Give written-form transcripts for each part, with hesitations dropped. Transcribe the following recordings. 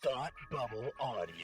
Thought Bubble Audio.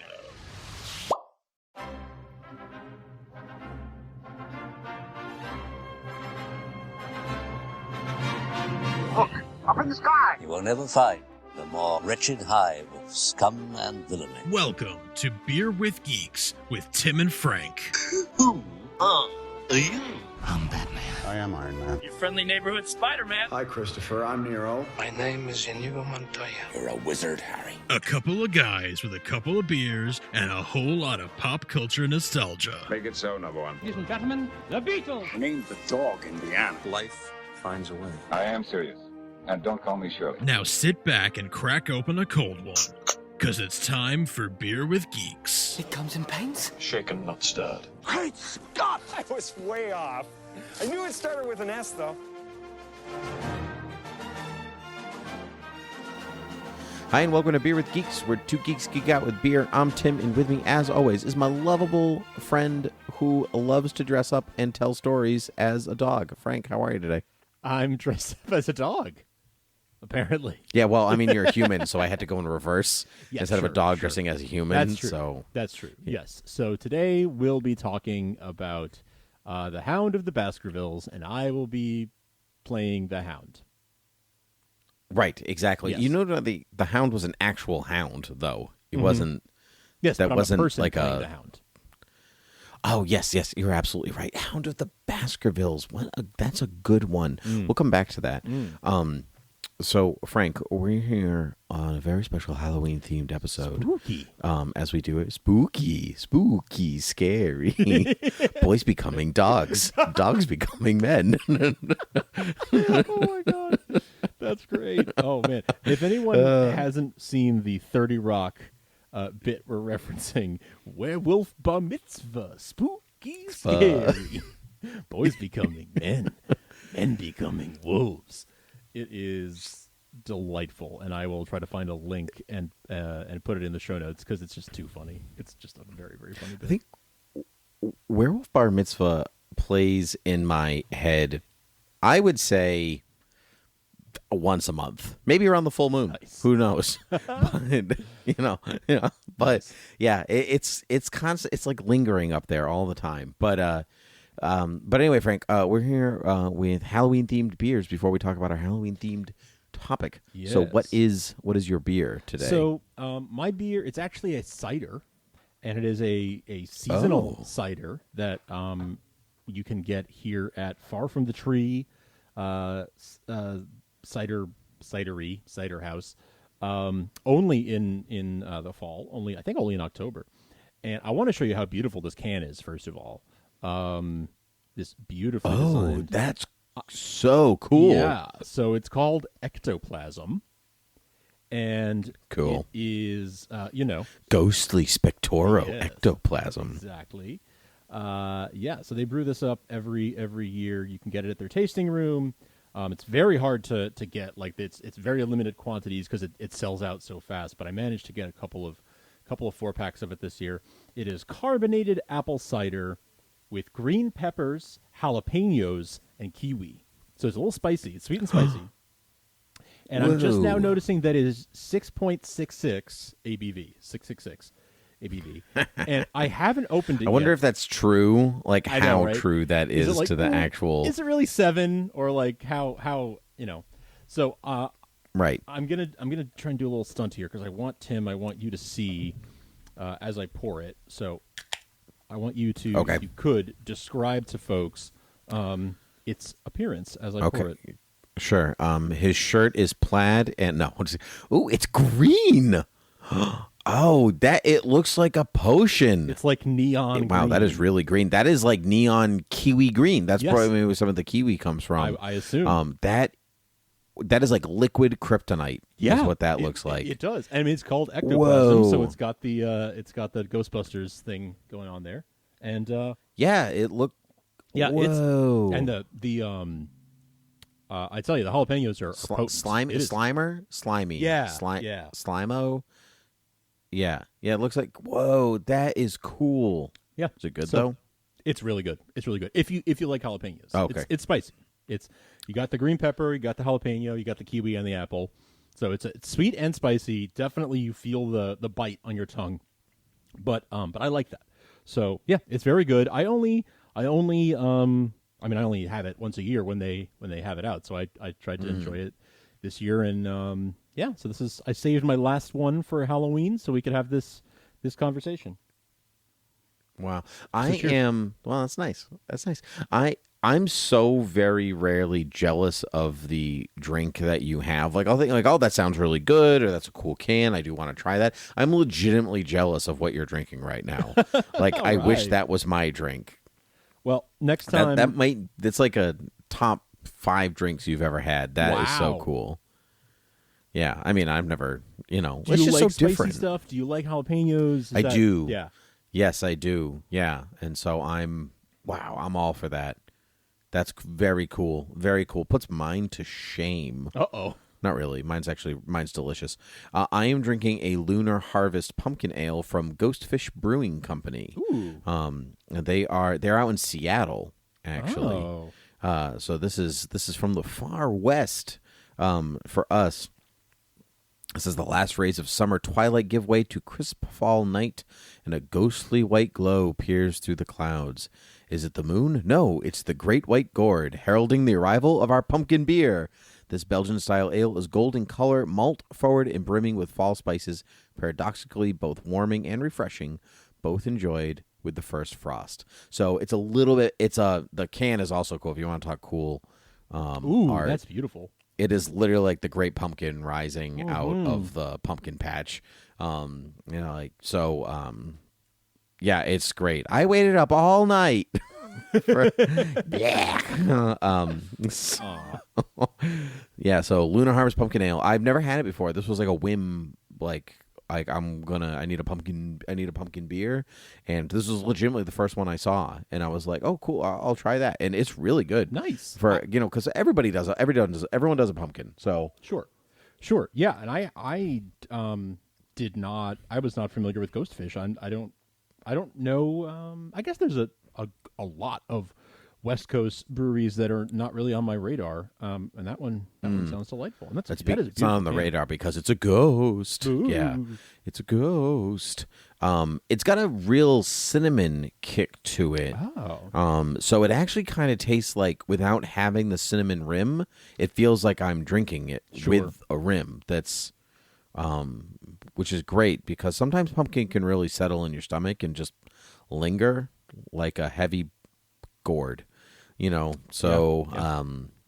Look, up in the sky! You will never find the more wretched hive of scum and villainy. Welcome to Beer with Geeks with Tim and Frank. Who are you? I'm Batman. I am Iron Man. Your friendly neighborhood Spider-Man. Hi, Christopher. I'm Nero. My name is Inigo Montoya. You're a wizard, Harry. A couple of guys with a couple of beers and a whole lot of pop culture nostalgia. Make it so, number one. Ladies and gentlemen, the Beatles. Named the dog Indiana. Life finds a way. I am serious. And don't call me Shirley. Now sit back and crack open a cold one, because it's time for Beer with Geeks. It comes in paints. Shaken, not stirred. Great Scott! I was way off. I knew it started with an S, though. Hi, and welcome to Beer with Geeks, where two geeks geek out with beer. I'm Tim, and with me, as always, is my lovable friend who loves to dress up and tell stories as a dog. Frank, how are you today? I'm dressed up as a dog, apparently. Yeah, well, I mean, you're a human, so I had to go in reverse instead of a dog dressing as a human. That's true. So That's true. Yes. So today we'll be talking about the Hound of the Baskervilles, and I will be playing the Hound. Right, exactly. Yes. You know that the hound was an actual hound, though. It wasn't. Yes, that but I'm wasn't a person like playing a the Hound. Oh, yes, you're absolutely right. Hound of the Baskervilles. That's a good one. We'll come back to that. So, Frank, we're here on a very special Halloween-themed episode. Spooky. As we do it. Spooky, scary. Boys becoming dogs. Dogs becoming men. Oh, my God. That's great. Oh, man. If anyone hasn't seen the 30 Rock bit we're referencing, Werewolf Bar Mitzvah, spooky, scary. Boys becoming men, men becoming wolves. It is delightful, and I will try to find a link and put it in the show notes because it's just too funny. It's just a very, very funny bit. I think Werewolf Bar Mitzvah plays in my head, I would say, once a month, maybe around the full moon. Nice. Who knows? But, but yeah, it's constant. It's like lingering up there all the time. But anyway, Frank, we're here with Halloween themed beers before we talk about our Halloween themed topic. Yes. So what is your beer today? So my beer, it's actually a cider, and it is a seasonal cider that you can get here at Far From the Tree cider house, only in the fall, I think only in October. And I want to show you how beautiful this can is, first of all. This beautiful designed. That's so cool. Yeah, so it's called Ectoplasm, and cool. It is ghostly spectoro yes, ectoplasm. Exactly. So they brew this up every year. You can get it at their tasting room. It's very hard to get. Like it's very limited quantities because it sells out so fast. But I managed to get a couple of 4-packs of it this year. It is carbonated apple cider with green peppers, jalapenos, and kiwi. So it's a little spicy. It's sweet and spicy. And I'm just now noticing that it is 6.66 ABV. 666 ABV. And I haven't opened it yet. I wonder if that's true, like I how know, right? true that is like, to the actual... Is it really 7 or like how So right. I'm gonna try and do a little stunt here because I want you to see as I pour it. So I want you to, if you could, describe to folks its appearance as I pour it. Sure. His shirt is plaid and it's green. Oh, it looks like a potion. It's like neon Wow, green. that is really green. That is like neon kiwi green. That's Yes. probably where some of the kiwi comes from. I assume. That is like liquid kryptonite. Yeah, is what that looks like. It does. I mean, it's called Ectoplasm, Whoa. so it's got the Ghostbusters thing going on there, and yeah, it looked. Yeah, whoa. I tell you, the jalapenos are potent. Slimy. Yeah, Slimo. Yeah. It looks like that is cool. Yeah, is it good though? It's really good. It's really good. If you like jalapenos, okay. It's spicy. You got the green pepper, you got the jalapeno, you got the kiwi and the apple. So it's sweet and spicy. Definitely, you feel the bite on your tongue, but I like that. So yeah, it's very good. I only have it once a year when they have it out. So I tried to enjoy it this year, and so I saved my last one for Halloween so we could have this conversation. Wow. That's nice. That's nice. I'm so very rarely jealous of the drink that you have. Like, I'll think like, oh, that sounds really good, or that's a cool can. I do want to try that. I'm legitimately jealous of what you're drinking right now. Like, I wish that was my drink. Well, next time it's like a top 5 drinks you've ever had. That is so cool. Yeah, I mean, I've never, Do it's you just like so spicy different. stuff? Do you like jalapenos? I do. Yeah. Yes, I do. Yeah, and so I'm all for that. That's very cool. Very cool. Puts mine to shame. Uh-oh. Not really. Mine's delicious. I am drinking a Lunar Harvest Pumpkin Ale from Ghostfish Brewing Company. Ooh. They're out in Seattle, actually. Oh. So this is from the far west. For us, this is the last rays of summer twilight give way to crisp fall night, and a ghostly white glow peers through the clouds. Is it the moon? No, it's the great white gourd, heralding the arrival of our pumpkin beer. This Belgian-style ale is gold in color, malt-forward and brimming with fall spices, paradoxically both warming and refreshing, both enjoyed with the first frost. So it's a little bit. The can is also cool if you want to talk cool. Ooh, that's beautiful. It is literally like the great pumpkin rising out of the pumpkin patch. Yeah, it's great. I waited up all night. So Lunar Harvest Pumpkin Ale. I've never had it before. This was like a whim, like I need a pumpkin beer, and this was legitimately the first one I saw, and I was like, oh cool, I'll try that, and it's really good. Nice. Because everyone does a pumpkin. So sure, yeah, and I was not familiar with Ghostfish. I don't know. I guess there's a lot of West Coast breweries that are not really on my radar. And that one sounds delightful. And it's not on the radar because it's a ghost. Ooh. Yeah, it's a ghost. It's got a real cinnamon kick to it. Oh. So it actually kind of tastes like, without having the cinnamon rim, it feels like I'm drinking it with a rim. That's which is great, because sometimes pumpkin can really settle in your stomach and just linger like a heavy gourd, So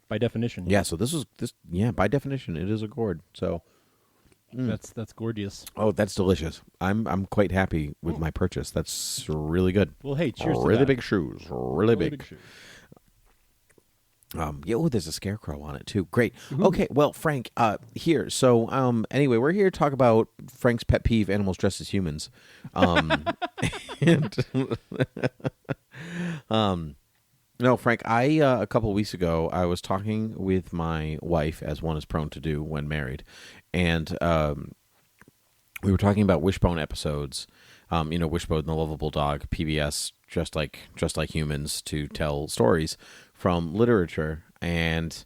by definition, yeah. So by definition, it is a gourd. So that's gorgeous. Oh, that's delicious. I'm quite happy with my purchase. That's really good. Well, hey, cheers! Really to that. big shoes. Really big. Shoes. There's a scarecrow on it too. Great. Okay, well, Frank, here. So, anyway, we're here to talk about Frank's pet peeve: animals dressed as humans. No, Frank. A couple of weeks ago, I was talking with my wife, as one is prone to do when married, and we were talking about Wishbone episodes. Wishbone, the lovable dog, PBS, just like humans, to tell stories from literature, and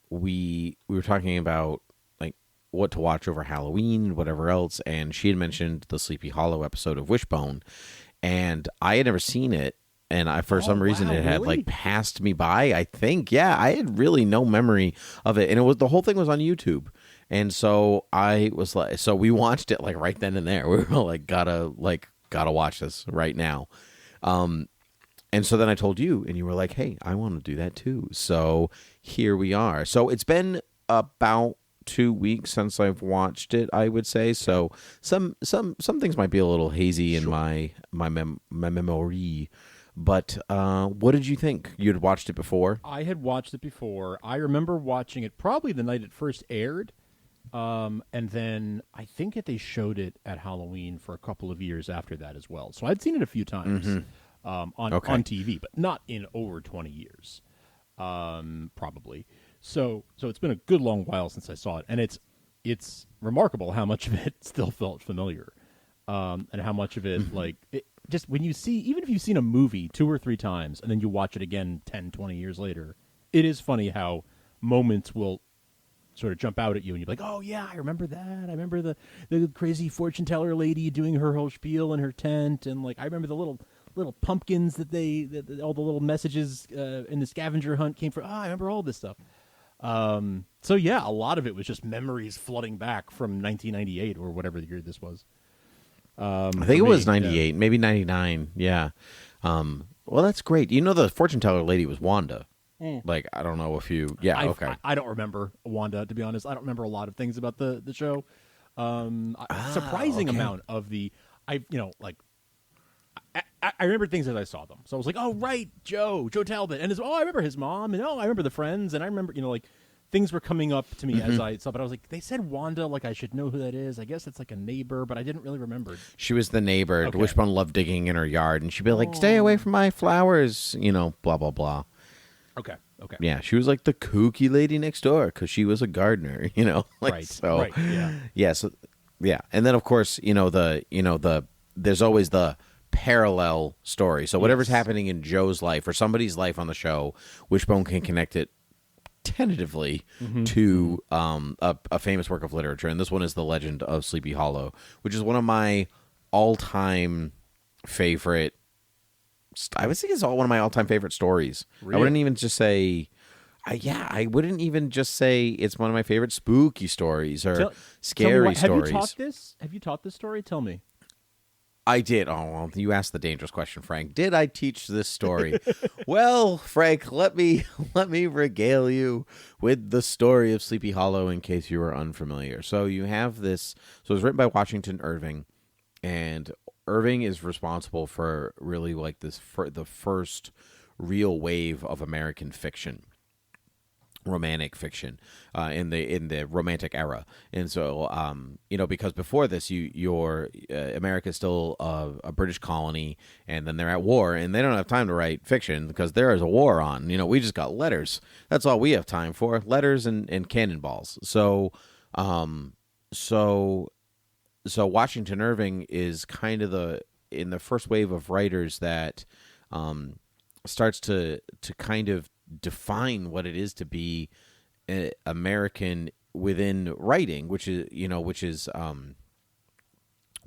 we were talking about like what to watch over Halloween and whatever else, and she had mentioned the Sleepy Hollow episode of Wishbone, and I had never seen it, and for some reason it had like passed me by. I think, I had really no memory of it, and the whole thing was on YouTube. And so I was like, so we watched it like right then and there. We were like, gotta watch this right now. And so then I told you, and you were like, hey, I want to do that too. So here we are. So it's been about 2 weeks since I've watched it, I would say. So some things might be a little hazy in my memory. But what did you think? You had watched it before? I had watched it before. I remember watching it probably the night it first aired. And then I think that they showed it at Halloween for a couple of years after that as well. So I'd seen it a few times on TV, but not in over 20 years, probably. So it's been a good long while since I saw it, and it's remarkable how much of it still felt familiar, and how much of it just when you see, even if you've seen a movie 2 or 3 times and then you watch it again 10, 20 years later, it is funny how moments will sort of jump out at you, and you're like, oh yeah, I remember that. I remember the crazy fortune teller lady doing her whole spiel in her tent, and like I remember the little pumpkins that all the little messages in the scavenger hunt came from. I remember all this stuff. So yeah, a lot of it was just memories flooding back from 1998 or whatever the year this was. I think it was 98, maybe 99. Yeah. Well, that's great. You know, the fortune teller lady was Wanda. Like, I don't know if you. Yeah. Okay. I don't remember Wanda, to be honest. I don't remember a lot of things about the show. Surprising amount of the I remember things as I saw them. So I was like, oh right, Joe Talbot, and I remember his mom, and I remember the friends, and I remember like things were coming up to me as I saw. But I was like, they said Wanda, like I should know who that is. I guess it's like a neighbor, but I didn't really remember. She was the neighbor. Okay. Wishbone loved digging in her yard, and she'd be like, "Stay away from my flowers," blah blah blah. Okay. Yeah, she was like the kooky lady next door because she was a gardener, right. So, right. Yeah. Yeah. So, yeah, and then of course, there's always the parallel story. So whatever's happening in Joe's life or somebody's life on the show, Wishbone can connect it tentatively to a famous work of literature, and this one is The Legend of Sleepy Hollow, which is one of my all-time favorite. I would think it's one of my all-time favorite stories. Really? I wouldn't even just say. I wouldn't even just say it's one of my favorite spooky stories or scary stories. Have you taught this story? Tell me. I did. Oh, well, you asked the dangerous question, Frank. Did I teach this story? Well, Frank, let me regale you with the story of Sleepy Hollow in case you were unfamiliar. So you have this. So it was written by Washington Irving, and Irving is responsible for really like the first real wave of American fiction. Romantic fiction in the romantic era, and so because before this America's still a British colony, and then they're at war, and they don't have time to write fiction because there is a war on. We just got letters. That's all we have time for, letters and cannonballs. So Washington Irving is kind of in the first wave of writers that starts to kind of define what it is to be American within writing, which is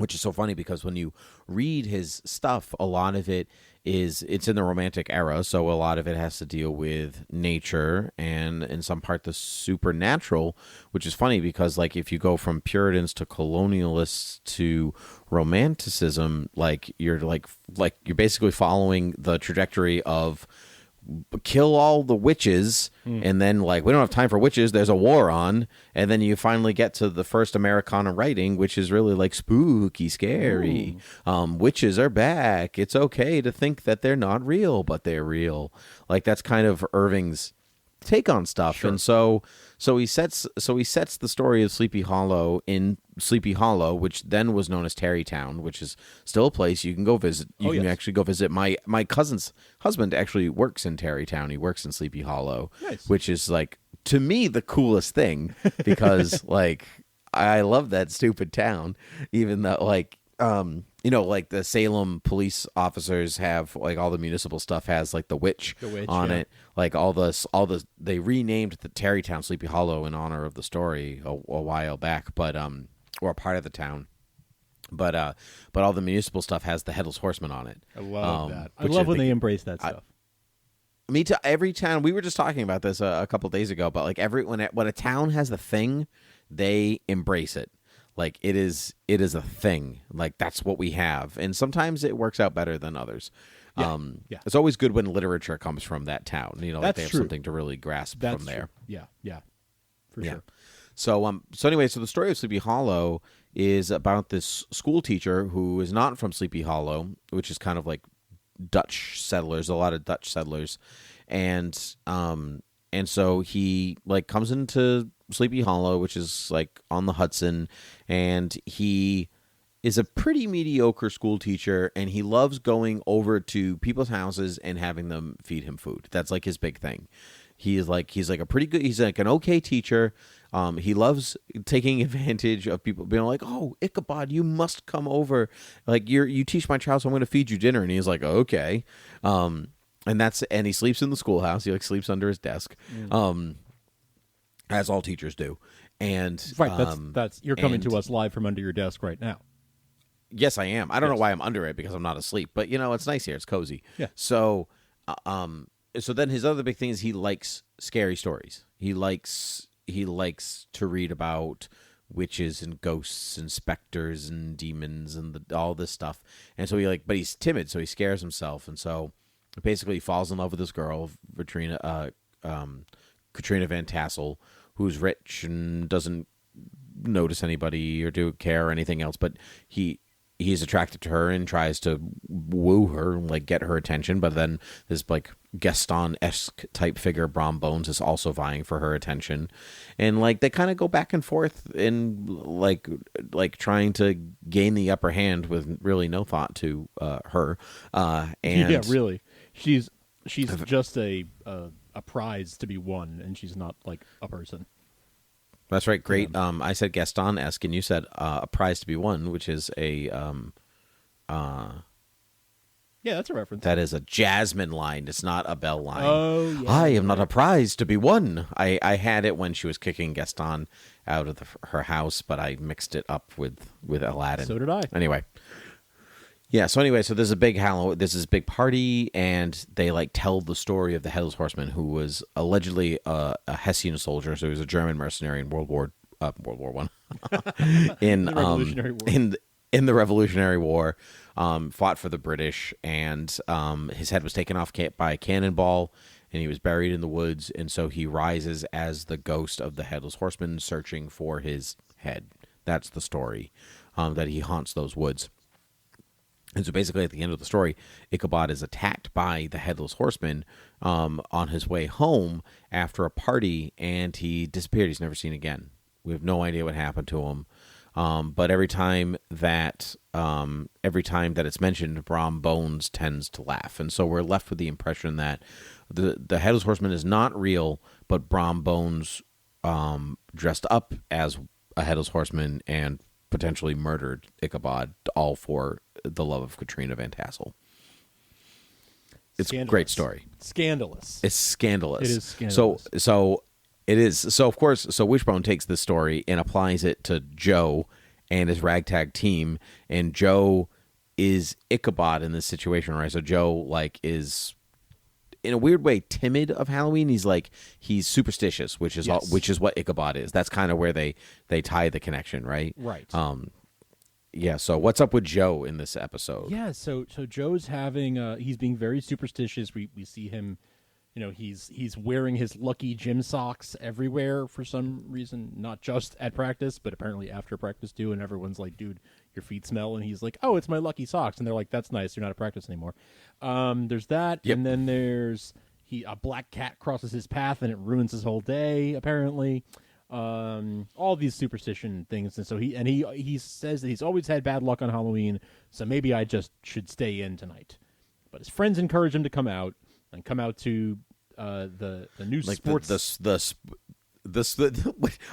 so funny because when you read his stuff, a lot of it's in the Romantic era, so a lot of it has to deal with nature and in some part the supernatural, which is funny because like if you go from Puritans to colonialists to Romanticism, you're basically following the trajectory of kill all the witches, and then we don't have time for witches, there's a war on, and then you finally get to the first Americana writing, which is really like spooky, scary. Witches are back, it's okay to think that they're not real, but they're real. That's kind of Irving's take on stuff. Sure. And so he sets the story of Sleepy Hollow in Sleepy Hollow, which then was known as Tarrytown, which is still a place you can go visit. You can actually go visit. My cousin's husband actually works in Tarrytown. He works in Sleepy Hollow, nice. Which is to me the coolest thing because I love that stupid town, even though the Salem police officers have all the municipal stuff has the witch on it. They renamed the Tarrytown Sleepy Hollow in honor of the story a while back, but or a part of the town. But all the municipal stuff has the Headless Horseman on it. I love that. I love when they embrace that stuff. Me too. Every town, we were just talking about this a couple days ago, but when a town has the thing, they embrace it. It is a thing. That's what we have, and sometimes it works out better than others. Yeah. It's always good when literature comes from that town. They have something to really grasp from there. True. Yeah, for sure. So anyway, the story of Sleepy Hollow is about this school teacher who is not from Sleepy Hollow, which is kind of like Dutch settlers, a lot of Dutch settlers, and so he comes into Sleepy Hollow, which is on the Hudson, and he is a pretty mediocre school teacher, and he loves going over to people's houses and having them feed him food. That's his big thing. He's an okay teacher. He loves taking advantage of people being like, "Oh, Ichabod, you must come over. You teach my child, so I'm going to feed you dinner." And he's like, "Okay." And he sleeps in the schoolhouse. He sleeps under his desk. as all teachers do. And Right, that's you're coming to us live from under your desk right now. Yes, I am. I don't know why I'm under it because I'm not asleep, but it's nice here. It's cozy. Yeah. So, so then his other big thing is he likes scary stories. He likes to read about witches and ghosts and specters and demons and all this stuff. And so but he's timid, so he scares himself, and so basically he falls in love with this girl, Katrina Van Tassel, who's rich and doesn't notice anybody or do care or anything else, but he's attracted to her and tries to woo her, like get her attention. But then this like Gaston-esque type figure, Brom Bones, is also vying for her attention, and like they kind of go back and forth in like trying to gain the upper hand with really no thought to her. And yeah, really, she's just a prize to be won, and she's not like a person. That's right. Great. I said Gaston-esque, and you said a prize to be won, which is a yeah, that's a reference. That is a Jasmine line. It's not a Belle line. Oh, yeah. I am not a prize to be won. I had it when she was kicking Gaston out of her house, but I mixed it up with Aladdin. So did I. Anyway. Yeah, so there's a big there's this big party, and they like tell the story of the Headless Horseman, who was allegedly a Hessian soldier, so he was a German mercenary in World War One, in the Revolutionary War. In the Revolutionary War, fought for the British, and his head was taken off by a cannonball, and he was buried in the woods, and so he rises as the ghost of the Headless Horseman, searching for his head. That's the story, that he haunts those woods. And so basically at the end of the story, Ichabod is attacked by the Headless Horseman on his way home after a party, and he disappeared. He's never seen again. We have no idea what happened to him. But every time that it's mentioned, Brom Bones tends to laugh. And so we're left with the impression that the Headless Horseman is not real, but Brom Bones dressed up as a Headless Horseman and potentially murdered Ichabod, all for the love of Katrina Van Tassel. It's a great story. Scandalous. It's scandalous. It is scandalous. So it is. So of course, Wishbone takes this story and applies it to Joe and his ragtag team, and Joe is Ichabod in this situation, right? So Joe is in a weird way timid of Halloween. He's superstitious, which is which is what Ichabod is. That's kind of where they tie the connection, right? Right. Yeah. So what's up with Joe in this episode? Yeah. So Joe's having he's being very superstitious. We see him, he's wearing his lucky gym socks everywhere for some reason, not just at practice, but apparently after practice too. And everyone's like, "Dude, your feet smell," and he's like, "Oh, it's my lucky socks," and they're like, "That's nice. You're not at practice anymore." There's that, Yep. and then there's a black cat crosses his path and it ruins his whole day. Apparently, all these superstition things, and so he says that he's always had bad luck on Halloween, so maybe I just should stay in tonight. But his friends encourage him to come out to the new sports.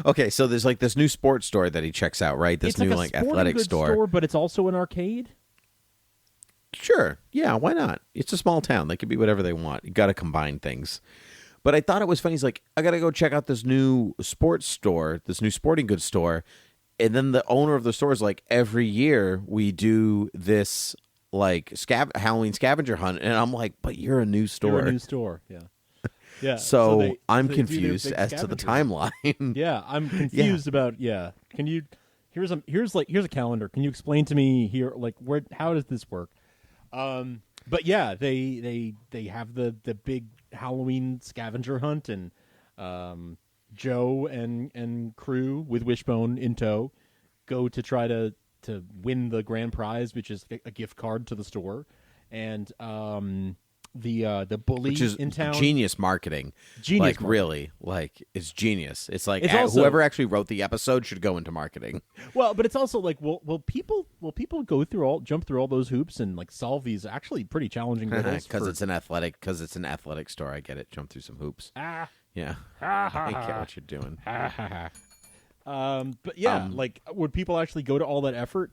Okay, so there's this new sports store that he checks out, right? This it's new like a athletic goods store, but it's also an arcade. Sure, yeah, why not? It's a small town; they can be whatever they want. You got to combine things. But I thought it was funny. He's like, I got to go check out this new sports store, this new sporting goods store, and then the owner of the store is like, every year we do this Halloween scavenger hunt, and I'm like, but you're a new store. You're a new store, yeah. Yeah. So I'm confused as to the timeline. Yeah, I'm confused about. Yeah, can you? Here's a calendar. Can you explain to me here, how does this work? But yeah, they have the big Halloween scavenger hunt, and Joe and crew with Wishbone in tow go to try to win the grand prize, which is a gift card to the store, and the bully which is in town. Genius marketing. Genius marketing. Really, it's genius. It's like It's also, whoever actually wrote the episode should go into marketing. Well, but it's also like, will people jump through all those hoops and solve these actually pretty challenging riddles? Because it's an athletic store. I get it. Jump through some hoops. Yeah. I get what you're doing. But yeah, would people actually go to all that effort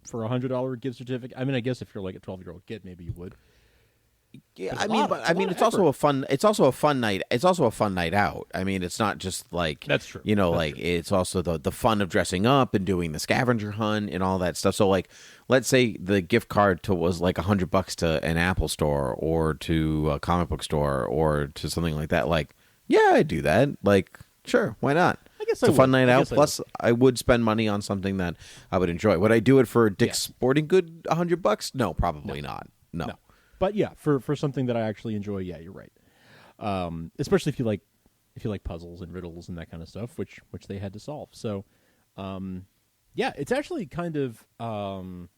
for $100 gift certificate? I mean, I guess if you're like a 12-year-old kid, maybe you would. Yeah, It's also a fun. It's also a fun night. It's also a fun night out. I mean, it's not just like That's true. You know, That's like true. it's also the fun of dressing up and doing the scavenger hunt and all that stuff. So, like, let's say the gift card was like $100 to an Apple store or to a comic book store or to something like that. Like, yeah, I'd do that. Like, sure, why not? I guess it's a fun night out. Plus, I would spend money on something that I would enjoy. Would I do it for Dick's Sporting Good $100? No, probably not. No. But yeah, for something that I actually enjoy, yeah, you're right. Especially if you like puzzles and riddles and that kind of stuff, which they had to solve. So, yeah, it's actually kind of the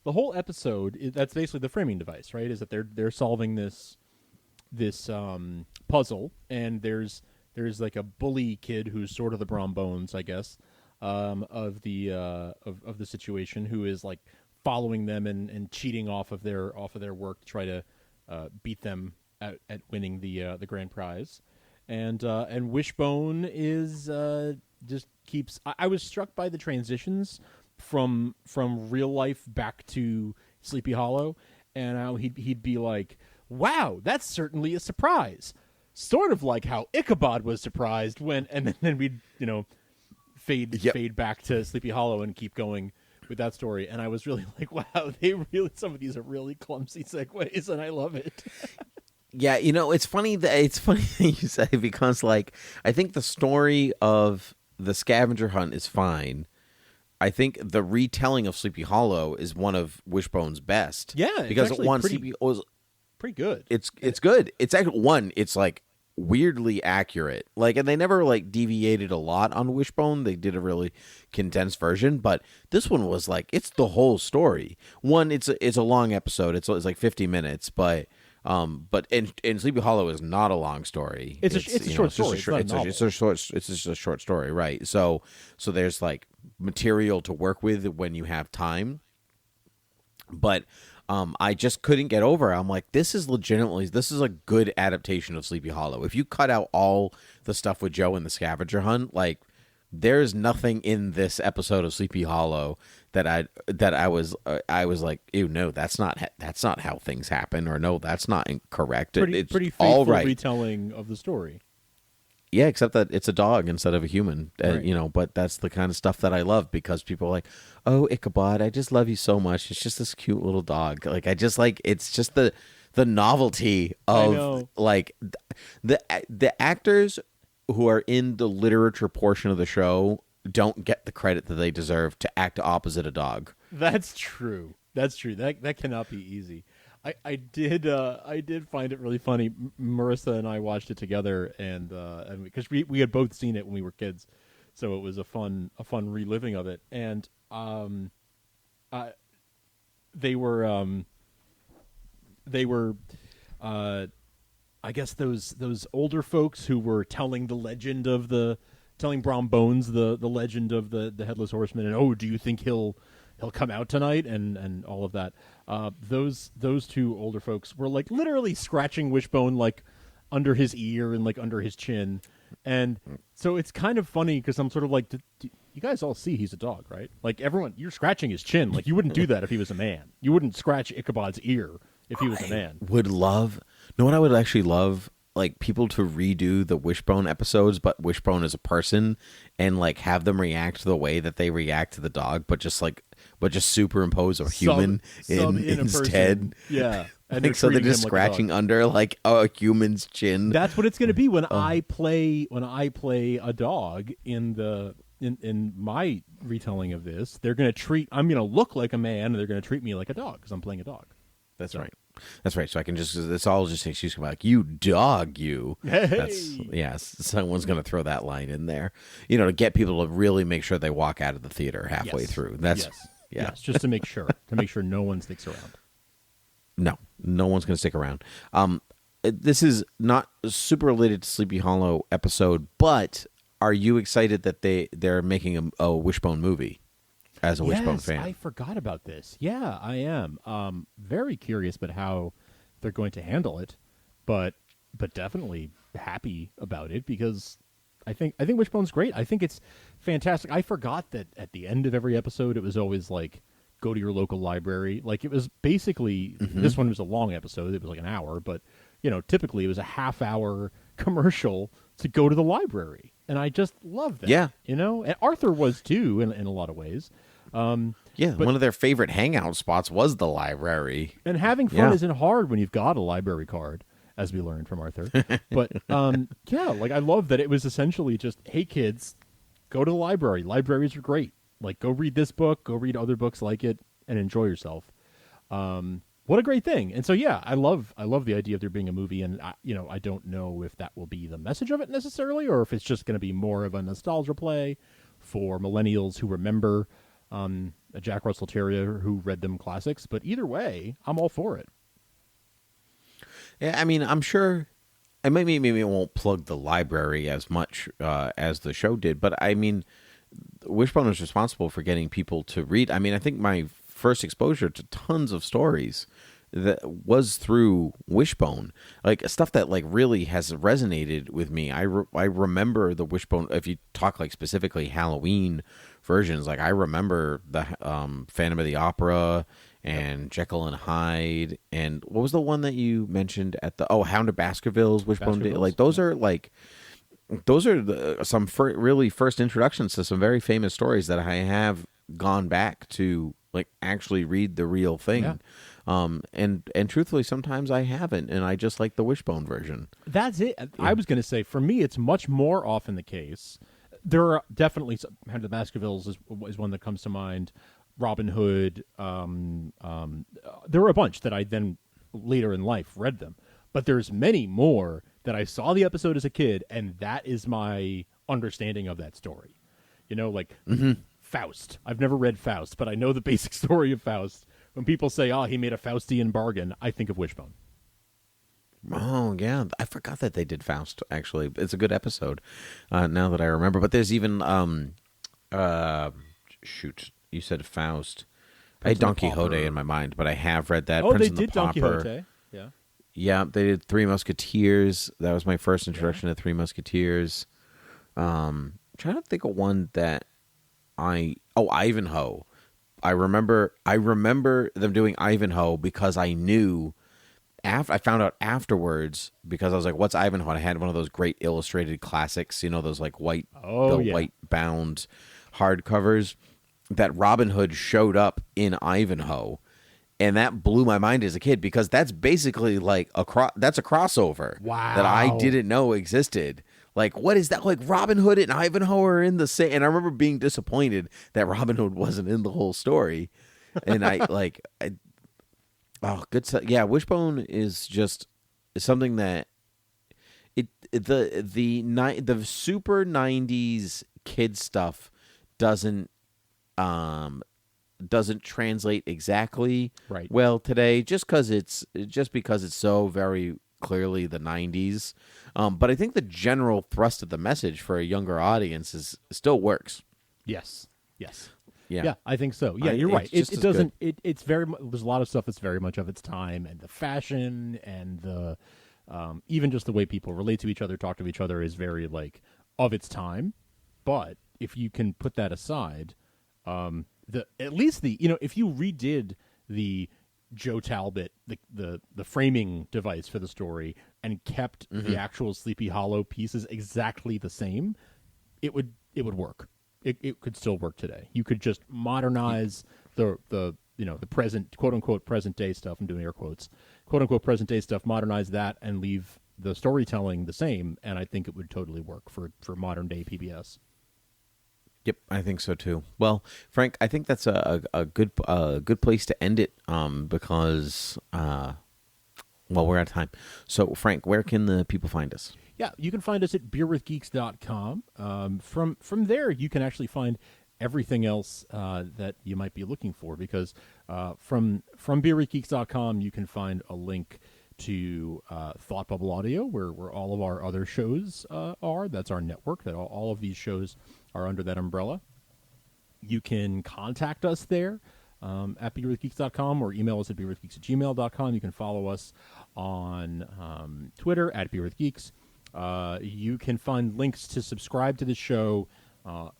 whole episode. That's basically the framing device, right? Is that they're solving this puzzle, and there's like a bully kid who's sort of the Brom Bones, I guess, of the situation, who is like following them and cheating off of their work to try to beat them at winning the grand prize, and Wishbone is just keeps. I was struck by the transitions from real life back to Sleepy Hollow, and how he'd be like, "Wow, that's certainly a surprise," sort of like how Ichabod was surprised when, and then we'd fade back to Sleepy Hollow and keep going with that story. And I was really like, wow, some of these are really clumsy segues, and I love it. Yeah, it's funny that you say, because like I think the story of the scavenger hunt is fine. I think the retelling of Sleepy Hollow is one of Wishbone's best. Yeah, because Sleepy was pretty good. It's good. It's actually it's like weirdly accurate. Like, and they never like deviated a lot on Wishbone. They did a really condensed version, but this one was like, it's the whole story. It's a long episode. It's like 50 minutes, but in Sleepy Hollow is not a long story. It's a short story. It's just a short story, right? So there's like material to work with when you have time. But I just couldn't get over it. I'm like, this is a good adaptation of Sleepy Hollow. If you cut out all the stuff with Joe and the scavenger hunt, like, there's nothing in this episode of Sleepy Hollow that I was like, ew, no, that's not how things happen, or no, that's not incorrect. It's pretty faithful all right. retelling of the story. Yeah, except that it's a dog instead of a human, Right. But that's the kind of stuff that I love, because people are like, oh, Ichabod, I just love you so much. It's just this cute little dog. Like, I just like, it's just the novelty of like the actors who are in the literature portion of the show don't get the credit that they deserve to act opposite a dog. That's true. That cannot be easy. I did find it really funny. Marissa and I watched it together, and because we had both seen it when we were kids, so it was a fun reliving of it. And they were I guess those older folks who were telling Brom Bones the legend of the Headless Horseman, and, oh, do you think he'll come out tonight, and all of that. Those two older folks were like literally scratching Wishbone like under his ear and like under his chin, and so it's kind of funny because I'm sort of like, you guys all see he's a dog, right? Like, everyone, you're scratching his chin. Like, you wouldn't do that if he was a man. You wouldn't scratch Ichabod's ear if he was a man. Know what I would actually love? Like, people to redo the Wishbone episodes, but Wishbone as a person, and like have them react the way that they react to the dog, but just superimpose a human instead. Yeah. And like, so they're just scratching under like a human's chin. That's what it's going to be when I play a dog in my retelling of this. I'm going to look like a man, and they're going to treat me like a dog because I'm playing a dog. That's right. That's right. So I can it's all just an excuse like, you dog, you. Hey! Someone's going to throw that line in there, to get people to really make sure they walk out of the theater halfway through. Yes, just to make sure no one sticks around. No one's going to stick around. This is not super related to Sleepy Hollow episode, but are you excited that they're making a Wishbone movie? As a Wishbone fan, I forgot about this. Yeah, I am. Very curious about how they're going to handle it, but definitely happy about it, because I think Wishbone's great. I think it's fantastic. I forgot that at the end of every episode, it was always like go to your local library. Like, it was basically, this one was a long episode. It was like an hour, but, typically it was a half-hour commercial to go to the library. And I just love that. Yeah. And Arthur was, too, in a lot of ways. One of their favorite hangout spots was the library. And having fun isn't hard when you've got a library card, as we learned from Arthur. But, I love that it was essentially just, hey, kids, go to the library. Libraries are great. Like, go read this book, go read other books like it, and enjoy yourself. What a great thing. And so, I love the idea of there being a movie, and, I don't know if that will be the message of it necessarily, or if it's just going to be more of a nostalgia play for millennials who remember a Jack Russell Terrier who read them classics. But either way, I'm all for it. Yeah, I mean, I'm sure... And maybe it won't plug the library as much as the show did, but I mean, Wishbone is responsible for getting people to read. I mean, I think my first exposure to tons of stories that was through Wishbone, like stuff that like really has resonated with me. I remember the Wishbone. If you talk like specifically Halloween versions, like I remember the Phantom of the Opera and Jekyll and Hyde, and what was the one that you mentioned at the Hound of Baskervilles, Wishbone did? Like those are some really first introductions to some very famous stories that I have gone back to like actually read the real thing. And truthfully, sometimes I haven't, and I just like the Wishbone version. That's it. I was going to say, for me, it's much more often the case. There are definitely Hound of the Baskervilles is one that comes to mind. Robin Hood. There were a bunch that I then later in life read them, but there's many more that I saw the episode as a kid, and that is my understanding of that story. Faust. I've never read Faust, but I know the basic story of Faust. When people say, he made a Faustian bargain, I think of Wishbone. Oh, yeah. I forgot that they did Faust, actually. It's a good episode, now that I remember. But there's even, you said Faust. I had Don Quixote in my mind, but I have read that. Oh, Prince they and the did Don Pauper. Quixote. Yeah. Yeah, they did Three Musketeers. That was my first introduction to Three Musketeers. I'm trying to think of one that Ivanhoe. I remember them doing Ivanhoe because I knew. I found out afterwards because I was like, "What's Ivanhoe?" And I had one of those great illustrated classics, those like white bound hardcovers. That Robin Hood showed up in Ivanhoe, and that blew my mind as a kid because that's basically like that's a crossover that I didn't know existed. Like, what is that? Like, Robin Hood and Ivanhoe are in the same. And I remember being disappointed that Robin Hood wasn't in the whole story. And Wishbone is just something that the super 90s kid stuff doesn't translate exactly well today, just because it's so very clearly the 90s. But I think the general thrust of the message for a younger audience still works. Yes. Yeah, I think so. Yeah, you're right. It doesn't. It's very. There's a lot of stuff that's very much of its time, and the fashion and the even just the way people relate to each other, talk to each other is very like of its time. But if you can put that aside, if you redid the Joe Talbot, the framing device for the story, and kept the actual Sleepy Hollow pieces exactly the same, it would work. It could still work today. You could just modernize the present, quote unquote, present day stuff. I'm doing air quotes, quote unquote, present day stuff. Modernize that and leave the storytelling the same, and I think it would totally work for modern day PBS. Yep, I think so too. Well, Frank, I think that's a good place to end it. Because we're out of time. So, Frank, where can the people find us? Yeah, you can find us at beerwithgeeks.com. From there, you can actually find everything else that you might be looking for, because from beerwithgeeks.com, you can find a link to Thought Bubble Audio, where all of our other shows are. That's our network. That all of these shows are under that umbrella. You can contact us there at beerwithgeeks.com, or email us at beerwithgeeks@gmail.com. You can follow us on Twitter at beerwithgeeks. You can find links to subscribe to the show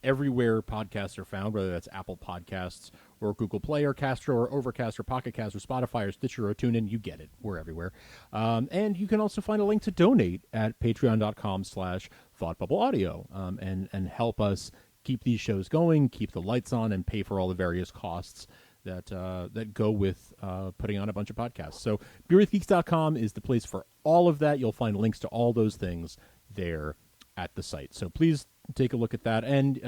everywhere podcasts are found, whether that's Apple Podcasts or Google Play or Castro or Overcast or Pocket Cast or Spotify or Stitcher or TuneIn. You get it. We're everywhere. And you can also find a link to donate at patreon.com/thoughtbubbleaudio and help us keep these shows going, keep the lights on, and pay for all the various costs that go with putting on a bunch of podcasts. So beerwithgeeks.com is the place for all of that. You'll find links to all those things there at the site. So please take a look at that. And,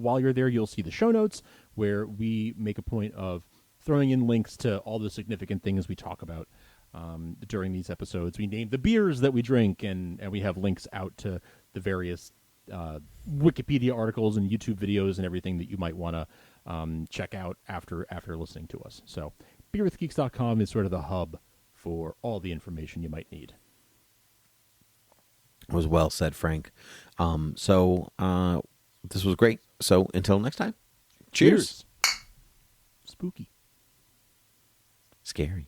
while you're there, you'll see the show notes where we make a point of throwing in links to all the significant things we talk about during these episodes. We name the beers that we drink, and we have links out to the various Wikipedia articles and YouTube videos and everything that you might want to check out after listening to us. So beerwithgeeks.com is sort of the hub for all the information you might need. It was well said, Frank. So this was great. So until next time, cheers. Spooky. Scary.